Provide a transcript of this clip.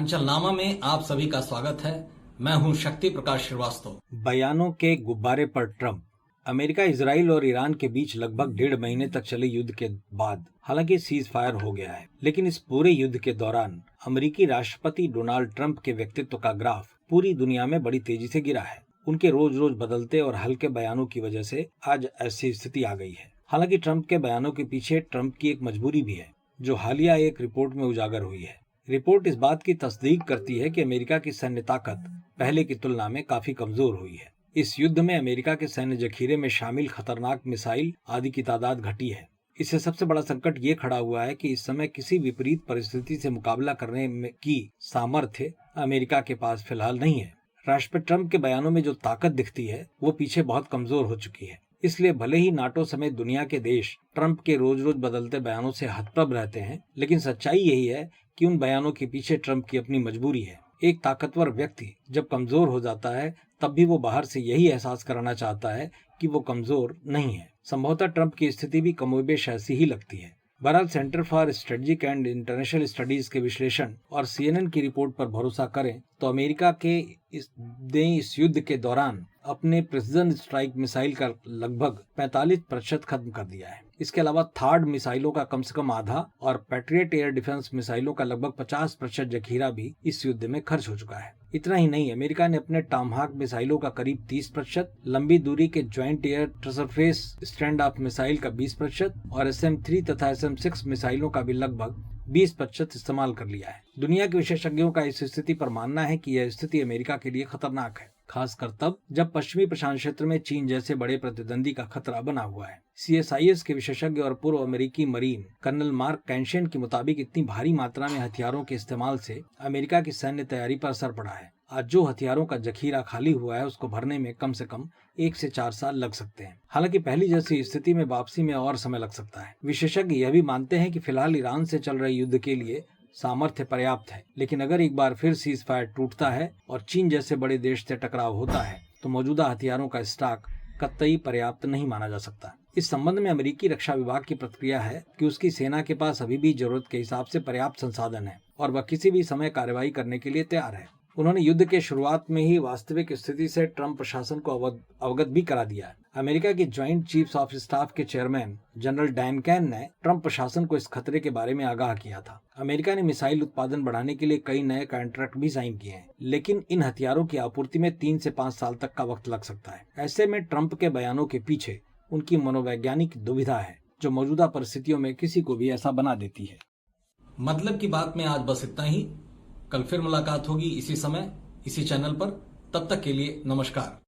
उत्तरांचल नामा में आप सभी का स्वागत है। मैं हूं शक्ति प्रकाश श्रीवास्तव। बयानों के गुब्बारे पर ट्रंप। अमेरिका, इजराइल और ईरान के बीच लगभग 1.5 महीने तक चले युद्ध के बाद हालांकि सीज फायर हो गया है, लेकिन इस पूरे युद्ध के दौरान अमेरिकी राष्ट्रपति डोनाल्ड ट्रंप के व्यक्तित्व का ग्राफ पूरी दुनिया में बड़ी तेजी से गिरा है। उनके रोज रोज बदलते और हल्के बयानों की वजह से आज ऐसी स्थिति आ गई है। हालांकि ट्रंप के बयानों के पीछे ट्रंप की एक मजबूरी भी है, जो हालिया एक रिपोर्ट में उजागर हुई है। रिपोर्ट इस बात की तस्दीक करती है कि अमेरिका की सैन्य ताकत पहले की तुलना में काफी कमजोर हुई है। इस युद्ध में अमेरिका के सैन्य जखीरे में शामिल खतरनाक मिसाइल आदि की तादाद घटी है। इससे सबसे बड़ा संकट ये खड़ा हुआ है कि इस समय किसी विपरीत परिस्थिति से मुकाबला करने की सामर्थ्य अमेरिका के पास फिलहाल नहीं है। राष्ट्रपति ट्रंप के बयानों में जो ताकत दिखती है वो पीछे बहुत कमजोर हो चुकी है। इसलिए भले ही नाटो समेत दुनिया के देश ट्रंप के रोज रोज बदलते बयानों से हतप्रभ रहते हैं, लेकिन सच्चाई यही है कि उन बयानों के पीछे ट्रंप की अपनी मजबूरी है। एक ताकतवर व्यक्ति जब कमजोर हो जाता है तब भी वो बाहर से यही एहसास कराना चाहता है कि वो कमजोर नहीं है। संभवतः ट्रंप की स्थिति भी कमोबेश ऐसी ही लगती है। बहरहाल centre for strategic and international studies के विश्लेषण और CNN की रिपोर्ट पर भरोसा करें तो अमेरिका के इस युद्ध के दौरान अपने प्रिसिजन स्ट्राइक मिसाइल का लगभग 45% खत्म कर दिया है। इसके अलावा थार्ड मिसाइलों का कम से कम आधा और पैट्रियट एयर डिफेंस मिसाइलों का लगभग 50% जखीरा भी इस युद्ध में खर्च हो चुका है। इतना ही नहीं, अमेरिका ने अपने टॉमहाक मिसाइलों का करीब 30%, लंबी दूरी के joint air surface stand of missile का 20% और SM-3 तथा SM-6 मिसाइलों का भी लगभग 20% इस्तेमाल कर लिया है। दुनिया के विशेषज्ञों का इस स्थिति पर मानना है कि यह स्थिति अमेरिका के लिए खतरनाक है, खासकर तब जब पश्चिमी प्रशांत क्षेत्र में चीन जैसे बड़े प्रतिद्वंदी का खतरा बना हुआ है। CSIS के विशेषज्ञ और पूर्व अमेरिकी मरीन कर्नल मार्क कैंशन के मुताबिक इतनी भारी मात्रा में हथियारों के इस्तेमाल से अमेरिका की सैन्य तैयारी पर असर पड़ा है। आज जो हथियारों का जखीरा खाली हुआ है उसको भरने में कम से कम 1 से 4 साल लग सकते हैं। हालांकि पहली जैसी स्थिति में वापसी में और समय लग सकता है। विशेषज्ञ यह भी मानते हैं कि फिलहाल ईरान से चल रहे युद्ध के लिए सामर्थ्य पर्याप्त है, लेकिन अगर एक बार फिर सीज फायर टूटता है और चीन जैसे बड़े देश से टकराव होता है तो मौजूदा हथियारों का स्टॉक कतई पर्याप्त नहीं माना जा सकता। इस संबंध में अमेरिकी रक्षा विभाग की प्रतिक्रिया है कि उसकी सेना के पास अभी भी जरूरत के हिसाब से पर्याप्त संसाधन है और वह किसी भी समय कार्रवाई करने के लिए तैयार है। उन्होंने युद्ध के शुरुआत में ही वास्तविक स्थिति से ट्रंप प्रशासन को अवगत भी करा दिया है। अमेरिका के ज्वाइंट चीफ्स ऑफ स्टाफ के चेयरमैन जनरल डैन कैन ने ट्रंप प्रशासन को इस खतरे के बारे में आगाह किया था। अमेरिका ने मिसाइल उत्पादन बढ़ाने के लिए कई नए कॉन्ट्रैक्ट भी साइन किए हैं, लेकिन इन हथियारों की आपूर्ति में 3 से 5 साल तक का वक्त लग सकता है। ऐसे में ट्रंप के बयानों के पीछे उनकी मनोवैज्ञानिक दुविधा है, जो मौजूदा परिस्थितियों में किसी को भी ऐसा बना देती है। मतलब की बात में आज बस इतना ही। कल फिर मुलाकात होगी इसी समय, इसी चैनल पर। तब तक के लिए नमस्कार।